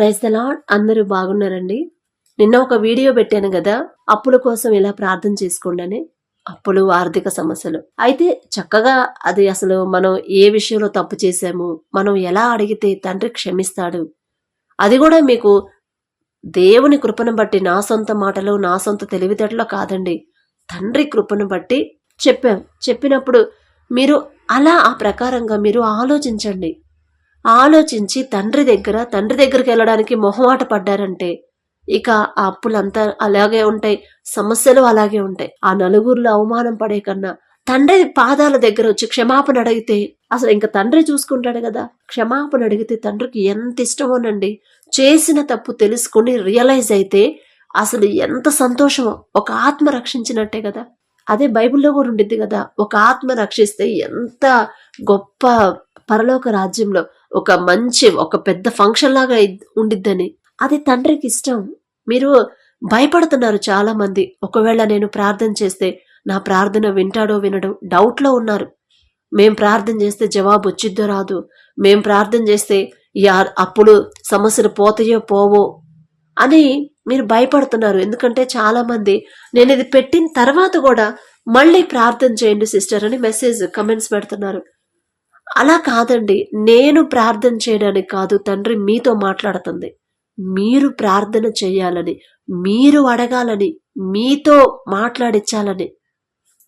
Praise the lord. అందరూ బాగున్నారండి? నిన్న ఒక వీడియో పెట్టాను కదా, అప్పుల కోసం ఇలా ప్రార్థన చేసుకోండి అని. అప్పులు, ఆర్థిక సమస్యలు అయితే చక్కగా అది అసలు మనం ఏ విషయంలో తప్పు చేశాము, మనం ఎలా అడిగితే తండ్రి క్షమిస్తాడు, అది కూడా మీకు దేవుని కృపను బట్టి, నా సొంత మాటలు, నా సొంత తెలివితేటలో కాదండి, తండ్రి కృపను బట్టి చెప్పినప్పుడు మీరు అలా ఆ ప్రకారంగా మీరు ఆలోచించండి. ఆలోచించి తండ్రి దగ్గరికి వెళ్ళడానికి మొహమాట పడ్డారంటే ఇక ఆ అప్పులంతా అలాగే ఉంటాయి, సమస్యలు అలాగే ఉంటాయి. ఆ నలుగురిలో అవమానం పడే కన్నా తండ్రి పాదాల దగ్గర వచ్చి క్షమాపణ అడిగితే అసలు ఇంకా తండ్రి చూసుకుంటాడు కదా. క్షమాపణ అడిగితే తండ్రికి ఎంత ఇష్టమోనండి. చేసిన తప్పు తెలుసుకుని రియలైజ్ అయితే అసలు ఎంత సంతోషమో. ఒక ఆత్మ రక్షించినట్టే కదా. అదే బైబిల్లో కూడా ఉండిద్ది కదా, ఒక ఆత్మ రక్షిస్తే ఎంత గొప్ప పరలోక రాజ్యంలో ఒక పెద్ద ఫంక్షన్ లాగా ఉండిద్దని. అది తండ్రికి ఇష్టం. మీరు భయపడుతున్నారు చాలా మంది. ఒకవేళ నేను ప్రార్థన చేస్తే నా ప్రార్థన వింటాడో వినడో డౌట్లో ఉన్నారు. మేం ప్రార్థన చేస్తే జవాబు వచ్చిద్దో రాదు, మేం ప్రార్థన చేస్తే అప్పుడు సమస్యలు పోతాయో పోవో అని మీరు భయపడుతున్నారు. ఎందుకంటే చాలా మంది నేను ఇది పెట్టిన తర్వాత కూడా మళ్ళీ ప్రార్థన చేయండి సిస్టర్ అని కమెంట్స్ పెడుతున్నారు. అలా కాదండి, నేను ప్రార్థన చేయడానికి కాదు, తండ్రి మీతో మాట్లాడుతుంది. మీరు ప్రార్థన చేయాలని, మీరు అడగాలని, మీతో మాట్లాడించాలని,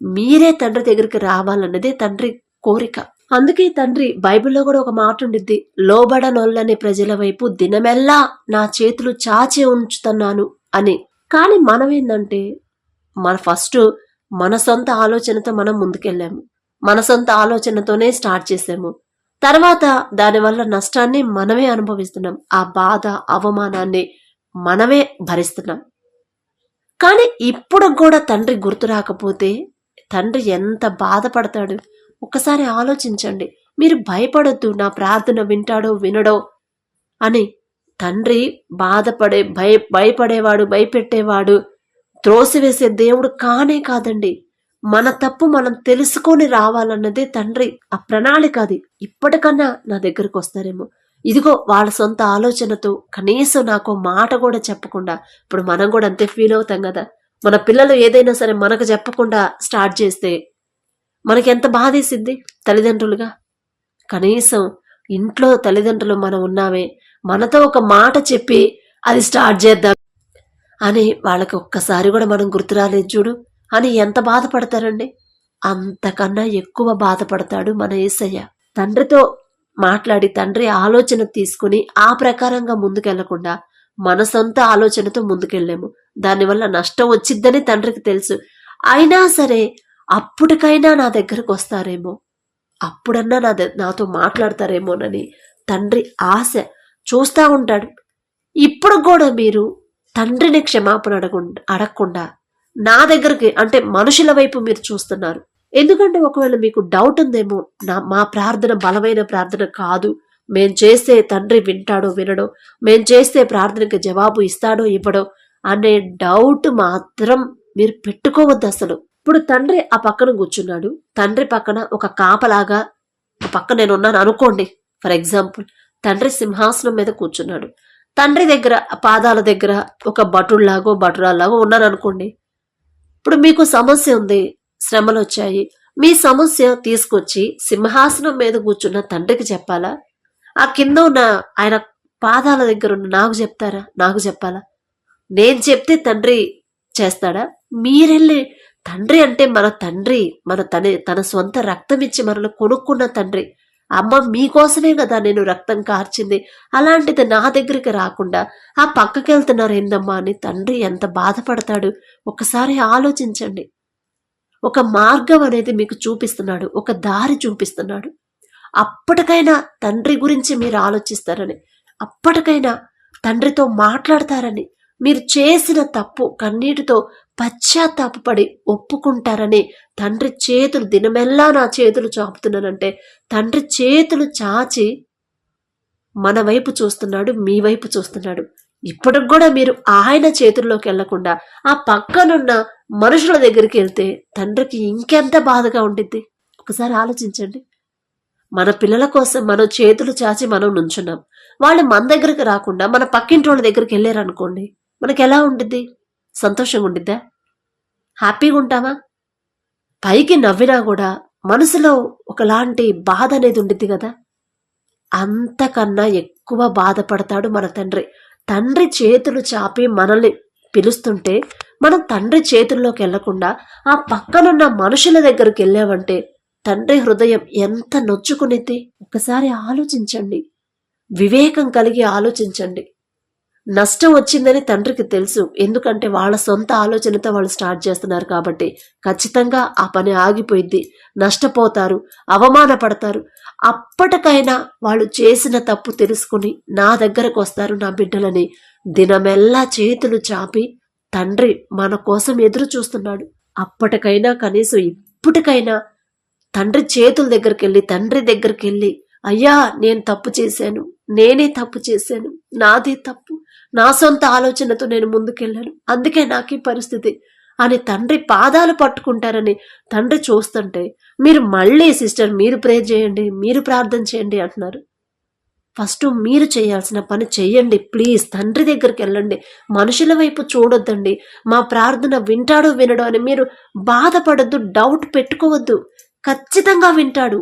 మీరే తండ్రి దగ్గరికి రావాలన్నదే తండ్రి కోరిక. అందుకే తండ్రి బైబిల్లో కూడా ఒక మాట ఉండిద్ది, లోబడనొల్లని ప్రజల వైపు దినమెల్లా నా చేతులు చాచి ఉంచుతున్నాను అని. కానీ మనం ఏంటంటే మన సొంత ఆలోచనతో మనం ముందుకెళ్ళాము, మన సొంత ఆలోచనతోనే స్టార్ట్ చేసాము. తర్వాత దానివల్ల నష్టాన్ని మనమే అనుభవిస్తున్నాం, ఆ బాధ అవమానాన్ని మనమే భరిస్తున్నాం. కానీ ఇప్పుడు కూడా తండ్రి గుర్తు రాకపోతే తండ్రి ఎంత బాధపడతాడు ఒక్కసారి ఆలోచించండి. మీరు భయపడొద్దు, నా ప్రార్థన వింటాడో వినడో అని. తండ్రి భయపడేవాడు, భయపెట్టేవాడు, త్రోసివేసే దేవుడు కానే కాదండి. మన తప్పు మనం తెలుసుకొని రావాలన్నదే తండ్రి ఆ ప్రణాళిక. అది ఇప్పటికన్నా నా దగ్గరకు వస్తారేమో, ఇదిగో వాళ్ళ సొంత ఆలోచనతో కనీసం నాకు మాట కూడా చెప్పకుండా. ఇప్పుడు మనం కూడా అంతే ఫీల్ అవుతాం కదా. మన పిల్లలు ఏదైనా సరే మనకు చెప్పకుండా స్టార్ట్ చేస్తే మనకి ఎంత బాధేసిద్ది తల్లిదండ్రులుగా. కనీసం ఇంట్లో తల్లిదండ్రులు మనం ఉన్నామే, మనతో ఒక మాట చెప్పి అది స్టార్ట్ చేద్దాం అని వాళ్ళకి ఒక్కసారి కూడా మనం గుర్తు రాలేదు చూడు అని ఎంత బాధపడతారండి. అంతకన్నా ఎక్కువ బాధపడతాడు మన యేసయ్య. తండ్రితో మాట్లాడి తండ్రి ఆలోచన తీసుకుని ఆ ప్రకారంగా ముందుకెళ్లకుండా మన సొంత ఆలోచనతో ముందుకెళ్ళాము. దానివల్ల నష్టం వచ్చిద్దని తండ్రికి తెలుసు. అయినా సరే అప్పటికైనా నా దగ్గరకు వస్తారేమో, అప్పుడన్నా నాతో మాట్లాడతారేమోనని తండ్రి ఆశ చూస్తూ ఉంటాడు. ఇప్పుడు కూడా మీరు తండ్రిని క్షమాపణ అడగకుండా నా దగ్గరికి అంటే మనుషుల వైపు మీరు చూస్తున్నారు. ఎందుకంటే ఒకవేళ మీకు డౌట్ ఉందేమో, మా ప్రార్థన బలమైన ప్రార్థన కాదు, మేం చేస్తే తండ్రి వింటాడో వినడో, మేం చేస్తే ప్రార్థనకి జవాబు ఇస్తాడో ఇవ్వడో అనే డౌట్ మాత్రం మీరు పెట్టుకోవద్దు అసలు. ఇప్పుడు తండ్రి ఆ పక్కన కూర్చున్నాడు, తండ్రి పక్కన ఒక కాపలాగా పక్కన నేను ఉన్నాను అనుకోండి. ఫర్ ఎగ్జాంపుల్, తండ్రి సింహాసనం మీద కూర్చున్నాడు, తండ్రి దగ్గర పాదాల దగ్గర ఒక బటురాల్లాగో ఉన్నాను అనుకోండి. ఇప్పుడు మీకు సమస్య ఉంది, శ్రమలు వచ్చాయి, మీ సమస్య తీసుకొచ్చి సింహాసనం మీద కూర్చున్న తండ్రికి చెప్పాలా? ఆ కింద ఉన్న ఆయన పాదాల దగ్గర ఉన్న నాకు చెప్పాలా? నేను చెప్తే తండ్రి చేస్తాడా? మీరెళ్ళి తండ్రి అంటే మన తండ్రి, తన సొంత రక్తం ఇచ్చి మనల్ని కొనుక్కున్న తండ్రి. అమ్మ మీకోసమే కదా నేను రక్తం కార్చింది, అలాంటిది నా దగ్గరికి రాకుండా ఆ పక్కకి వెళ్తున్నారు ఏందమ్మా అని తండ్రి ఎంత బాధపడతాడు ఒకసారి ఆలోచించండి. ఒక మార్గం అనేది మీకు చూపిస్తున్నాడు, ఒక దారి చూపిస్తున్నాడు. అప్పటికైనా తండ్రి గురించి మీరు ఆలోచిస్తారని, అప్పటికైనా తండ్రితో మాట్లాడతారని, మీరు చేసిన తప్పు కన్నీటితో పశ్చాత్తాపడి ఒప్పుకుంటారని. తండ్రి చేతులు దినమెల్లా నా చేతులు చాపుతున్నానంటే తండ్రి చేతులు చాచి మన వైపు చూస్తున్నాడు, మీ వైపు చూస్తున్నాడు. ఇప్పటికి కూడా మీరు ఆయన చేతుల్లోకి వెళ్లకుండా ఆ పక్కనున్న మనుషుల దగ్గరికి వెళ్తే తండ్రికి ఇంకెంత బాధగా ఉండిద్ది ఒకసారి ఆలోచించండి. మన పిల్లల కోసం మనం చేతులు చాచి మనం నుంచున్నాం, వాళ్ళు మన దగ్గరికి రాకుండా మన పక్కింటి వాళ్ళ దగ్గరికి వెళ్ళారనుకోండి, మనకి ఎలా ఉండిద్ది? సంతోషంగా ఉండిద్దా? హ్యాపీగా ఉంటామా? పైకి నవ్వినా కూడా మనసులో ఒకలాంటి బాధ అనేది ఉండిద్ది కదా. అంతకన్నా ఎక్కువ బాధపడతాడు మన తండ్రి. తండ్రి చేతులు చాపి మనల్ని పిలుస్తుంటే మనం తండ్రి చేతుల్లోకి వెళ్లకుండా ఆ పక్కనున్న మనుషుల దగ్గరికి వెళ్ళామంటే తండ్రి హృదయం ఎంత నొచ్చుకునిద్ది. ఒకసారి ఆలోచించండి, వివేకం కలిగి ఆలోచించండి. నష్టం వచ్చిందని తండ్రికి తెలుసు, ఎందుకంటే వాళ్ళ సొంత ఆలోచనతో వాళ్ళు స్టార్ట్ చేస్తున్నారు కాబట్టి. ఖచ్చితంగా ఆ పని ఆగిపోయిద్ది, నష్టపోతారు, అవమానపడతారు. అప్పటికైనా వాళ్ళు చేసిన తప్పు తెలుసుకుని నా దగ్గరకు వస్తారు నా బిడ్డలని దినమెల్లా చేతులు చాపి తండ్రి మన కోసం ఎదురు చూస్తున్నాడు. అప్పటికైనా కనీసం ఇప్పటికైనా తండ్రి చేతుల దగ్గరికి వెళ్ళి, తండ్రి దగ్గరికి వెళ్ళి, అయ్యా నేను తప్పు చేశాను, నేనే తప్పు చేశాను, నాదే తప్పు, నా సొంత ఆలోచనతో నేను ముందుకెళ్ళాను, అందుకే నాకు ఈ పరిస్థితి అని తండ్రి పాదాలు పట్టుకుంటారని తండ్రి చూస్తుంటే మీరు మళ్ళీ సిస్టర్ మీరు ప్రేర్ చేయండి, మీరు ప్రార్థన చేయండి అంటున్నారు. ఫస్ట్ మీరు చేయాల్సిన పని చెయ్యండి ప్లీజ్. తండ్రి దగ్గరికి వెళ్ళండి, మనుషుల వైపు చూడొద్దండి. మా ప్రార్థన వింటాడో వినడో అని మీరు బాధపడద్దు, డౌట్ పెట్టుకోవద్దు. ఖచ్చితంగా వింటాడు.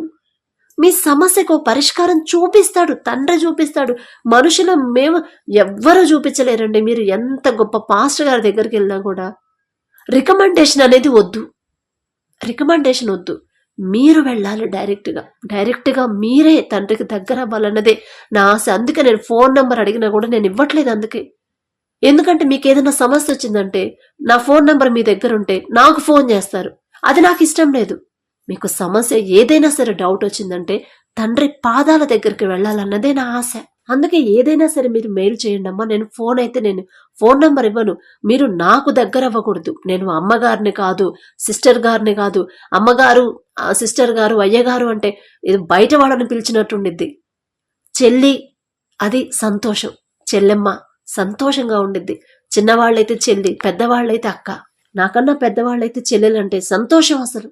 మీ సమస్యకు పరిష్కారం చూపిస్తాడు, తండ్రి చూపిస్తాడు. మనుషులు మేము ఎవ్వరూ చూపించలేరండి. మీరు ఎంత గొప్ప పాస్టర్ గారి దగ్గరికి వెళ్ళినా కూడా రికమెండేషన్ అనేది వద్దు, రికమెండేషన్ వద్దు. మీరు వెళ్ళాలి డైరెక్ట్గా మీరే తండ్రికి దగ్గర అవ్వాలన్నదే నా ఆశ. అందుకే నేను ఫోన్ నెంబర్ అడిగినా కూడా నేను ఇవ్వట్లేదు. అందుకే, ఎందుకంటే మీకు ఏదైనా సమస్య వచ్చిందంటే నా ఫోన్ నెంబర్ మీ దగ్గర ఉంటే నాకు ఫోన్ చేస్తారు, అది నాకు ఇష్టం లేదు. మీకు సమస్య ఏదైనా సరే డౌట్ వచ్చిందంటే తండ్రి పాదాల దగ్గరికి వెళ్ళాలన్నదే నా ఆశ. అందుకే ఏదైనా సరే మీరు మెయిల్ చేయండి అమ్మా. నేను ఫోన్ నెంబర్ ఇవ్వను, మీరు నాకు దగ్గర అవ్వకూడదు. నేను అమ్మగారిని కాదు, సిస్టర్ గారిని కాదు. అమ్మగారు, సిస్టర్ గారు, అయ్యగారు అంటే ఇది బయట వాళ్ళని పిలిచినట్టుండిద్ది. చెల్లి అది సంతోషం, చెల్లెమ్మ సంతోషంగా ఉండిద్ది. చిన్నవాళ్ళైతే చెల్లి, పెద్దవాళ్ళైతే అక్క. నాకన్నా పెద్దవాళ్ళైతే చెల్లెలంటే సంతోషం అసలు.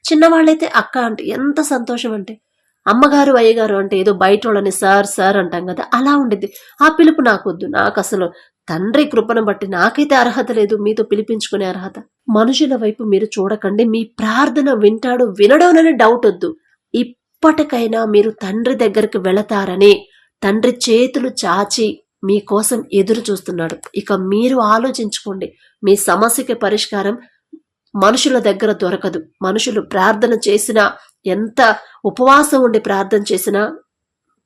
చిన్నవాళ్ళైతే అక్క అంటే ఎంత సంతోషం అంటే. అమ్మగారు అయ్యగారు అంటే ఏదో బయట వాళ్ళని సార్ సార్ అంటాం కదా, అలా ఉండిద్ది. ఆ పిలుపు నాకొద్దు. నాకు అసలు తండ్రి కృపను బట్టి నాకైతే అర్హత లేదు మీతో పిలిపించుకునే అర్హత. మనుషుల వైపు మీరు చూడకండి. మీ ప్రార్థన వింటాడు వినడోనని డౌట్ వద్దు. ఇప్పటికైనా మీరు తండ్రి దగ్గరికి వెళతారని తండ్రి చేతులు చాచి మీకోసం ఎదురు చూస్తున్నాడు. ఇక మీరు ఆలోచించుకోండి. మీ సమస్యకి పరిష్కారం మనుషుల దగ్గర దొరకదు. మనుషులు ప్రార్థన చేసినా, ఎంత ఉపవాసం ఉండి ప్రార్థన చేసినా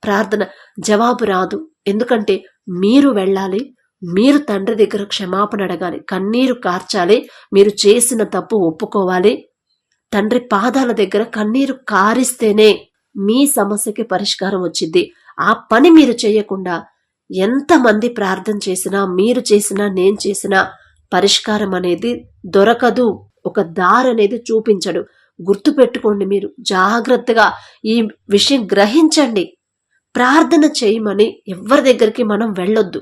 ప్రార్థన జవాబు రాదు. ఎందుకంటే మీరు వెళ్ళాలి, మీరు తండ్రి దగ్గర క్షమాపణ అడగాలి, కన్నీరు కార్చాలి, మీరు చేసిన తప్పు ఒప్పుకోవాలి. తండ్రి పాదాల దగ్గర కన్నీరు కారిస్తేనే మీ సమస్యకి పరిష్కారం వచ్చింది. ఆ పని మీరు చేయకుండా ఎంతమంది ప్రార్థన చేసినా, మీరు చేసినా, నేను చేసినా పరిష్కారం అనేది దొరకదు. ఒక దారి అనేది చూపించడు. గుర్తుపెట్టుకోండి, మీరు జాగ్రత్తగా ఈ విషయం గ్రహించండి. ప్రార్థన చేయమని ఎవరి దగ్గరికి మనం వెళ్ళొద్దు.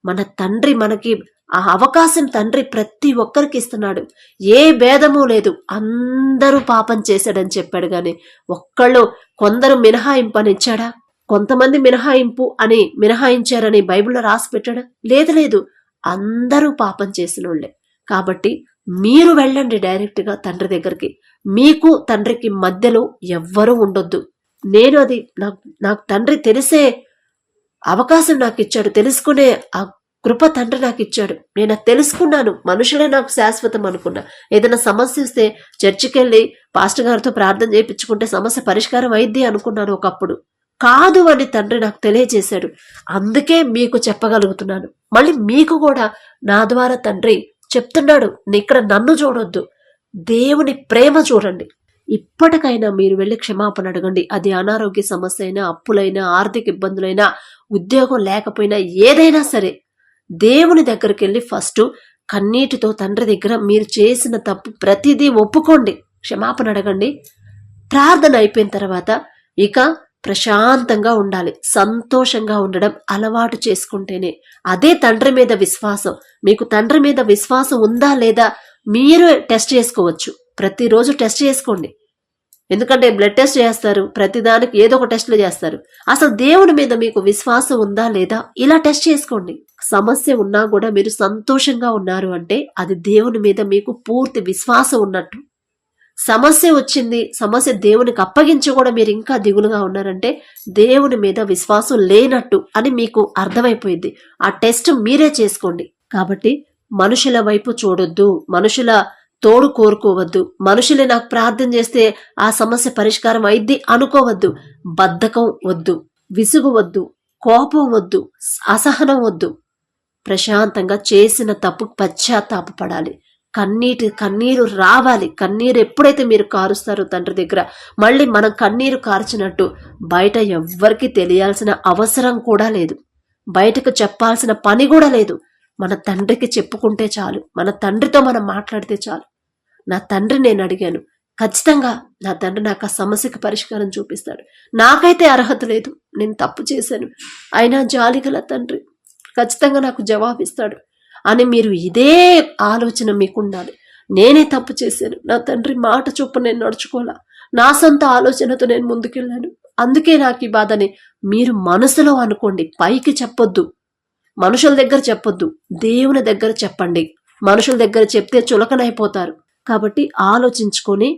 మన తండ్రి మనకి ఆ అవకాశం తండ్రి ప్రతి ఒక్కరికి ఇస్తున్నాడు. ఏ భేదము లేదు, అందరూ పాపం చేశాడని చెప్పాడు. గాని కొందరు మినహాయింపు అని ఇచ్చాడా? కొంతమంది మినహాయింపు అని మినహాయించారని బైబిల్లో రాసి పెట్టాడా? లేదు, అందరూ పాపం చేసిన వాళ్ళే. కాబట్టి మీరు వెళ్ళండి డైరెక్ట్గా తండ్రి దగ్గరికి. మీకు తండ్రికి మధ్యలో ఎవ్వరూ ఉండొద్దు. నేను అది నాకు తండ్రి తెలిసే అవకాశం నాకు ఇచ్చాడు, తెలుసుకునే ఆ కృప తండ్రి నాకు ఇచ్చాడు. నేను అది తెలుసుకున్నాను. మనుషులే నాకు శాశ్వతం అనుకున్నా. ఏదైనా సమస్య వస్తే చర్చికి వెళ్ళి పాస్టర్ గారితో ప్రార్థన చేయించుకుంటే సమస్య పరిష్కారం అయిద్ది అనుకున్నాను ఒకప్పుడు. కాదు అని తండ్రి నాకు తెలియజేశాడు. అందుకే మీకు చెప్పగలుగుతున్నాను. మళ్ళీ మీకు కూడా నా ద్వారా తండ్రి చెప్తున్నాడు, ఇక్కడ నన్ను చూడొద్దు, దేవుని ప్రేమ చూడండి. ఇప్పటికైనా మీరు వెళ్ళి క్షమాపణ అడగండి. అది అనారోగ్య సమస్య అయినా, అప్పులైనా, ఆర్థిక ఇబ్బందులైనా, ఉద్యోగం లేకపోయినా, ఏదైనా సరే దేవుని దగ్గరికి వెళ్ళి ఫస్ట్ కన్నీటితో తండ్రి దగ్గర మీరు చేసిన తప్పు ప్రతిదీ ఒప్పుకోండి, క్షమాపణ అడగండి. ప్రార్థన అయిపోయిన తర్వాత ఇక ప్రశాంతంగా ఉండాలి, సంతోషంగా ఉండడం అలవాటు చేసుకుంటేనే అదే తండ్రి మీద విశ్వాసం. మీకు తండ్రి మీద విశ్వాసం ఉందా లేదా మీరు టెస్ట్ చేసుకోవచ్చు. ప్రతిరోజు టెస్ట్ చేసుకోండి. ఎందుకంటే బ్లడ్ టెస్ట్ చేస్తారు, ప్రతిదానికి ఏదో ఒక టెస్ట్లు చేస్తారు. అసలు దేవుని మీద మీకు విశ్వాసం ఉందా లేదా ఇలా టెస్ట్ చేసుకోండి. సమస్య ఉన్నా కూడా మీరు సంతోషంగా ఉన్నారు అంటే అది దేవుని మీద మీకు పూర్తి విశ్వాసం ఉన్నట్టు. సమస్య వచ్చింది, సమస్య దేవునికి అప్పగించి కూడా మీరు ఇంకా దిగులుగా ఉన్నారంటే దేవుని మీద విశ్వాసం లేనట్టు అని మీకు అర్థమైపోయింది. ఆ టెస్ట్ మీరే చేసుకోండి. కాబట్టి మనుషుల వైపు చూడొద్దు, మనుషుల తోడు కోరుకోవద్దు, మనుషులే నాకు ప్రార్థన చేస్తే ఆ సమస్య పరిష్కారం అయిద్ది అనుకోవద్దు. బద్ధకం వద్దు, విసుగు వద్దు, కోపం వద్దు, అసహనం వద్దు. ప్రశాంతంగా చేసిన తప్పు పశ్చాత్తాపపడాలి. కన్నీరు రావాలి. కన్నీరు ఎప్పుడైతే మీరు కారుస్తారో తండ్రి దగ్గర, మళ్ళీ మనం కన్నీరు కార్చినట్టు బయట ఎవ్వరికి తెలియాల్సిన అవసరం కూడా లేదు, బయటకు చెప్పాల్సిన పని కూడా లేదు. మన తండ్రికి చెప్పుకుంటే చాలు, మన తండ్రితో మనం మాట్లాడితే చాలు. నా తండ్రి నేను అడిగాను, ఖచ్చితంగా నా తండ్రి నాకు ఆ సమస్యకు పరిష్కారం చూపిస్తాడు. నాకైతే అర్హత లేదు, నేను తప్పు చేశాను, అయినా జాలిగల తండ్రి ఖచ్చితంగా నాకు జవాబిస్తాడు అని మీరు ఇదే ఆలోచన మీకు ఉండాలి. నేనే తప్పు చేశాను, నా తండ్రి మాట చొప్పున నేను నడుచుకోలా, నా సొంత ఆలోచనతో నేను ముందుకెళ్ళాను, అందుకే నాకు ఈ బాధని మీరు మనసులో అనుకోండి. పైకి చెప్పొద్దు, మనుషుల దగ్గర చెప్పొద్దు, దేవుని దగ్గర చెప్పండి. మనుషుల దగ్గర చెప్తే చులకనైపోతారు. కాబట్టి ఆలోచించుకొని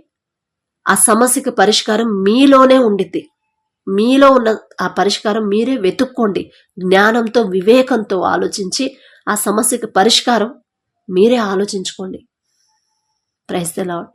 ఆ సమస్యకి పరిష్కారం మీలోనే ఉండిద్ది. మీలో ఉన్న ఆ పరిష్కారం మీరే వెతుక్కోండి. జ్ఞానంతో, వివేకంతో ఆలోచించి ఆ సమస్యకి పరిష్కారం మీరే ఆలోచించుకోండి. Praise the lord.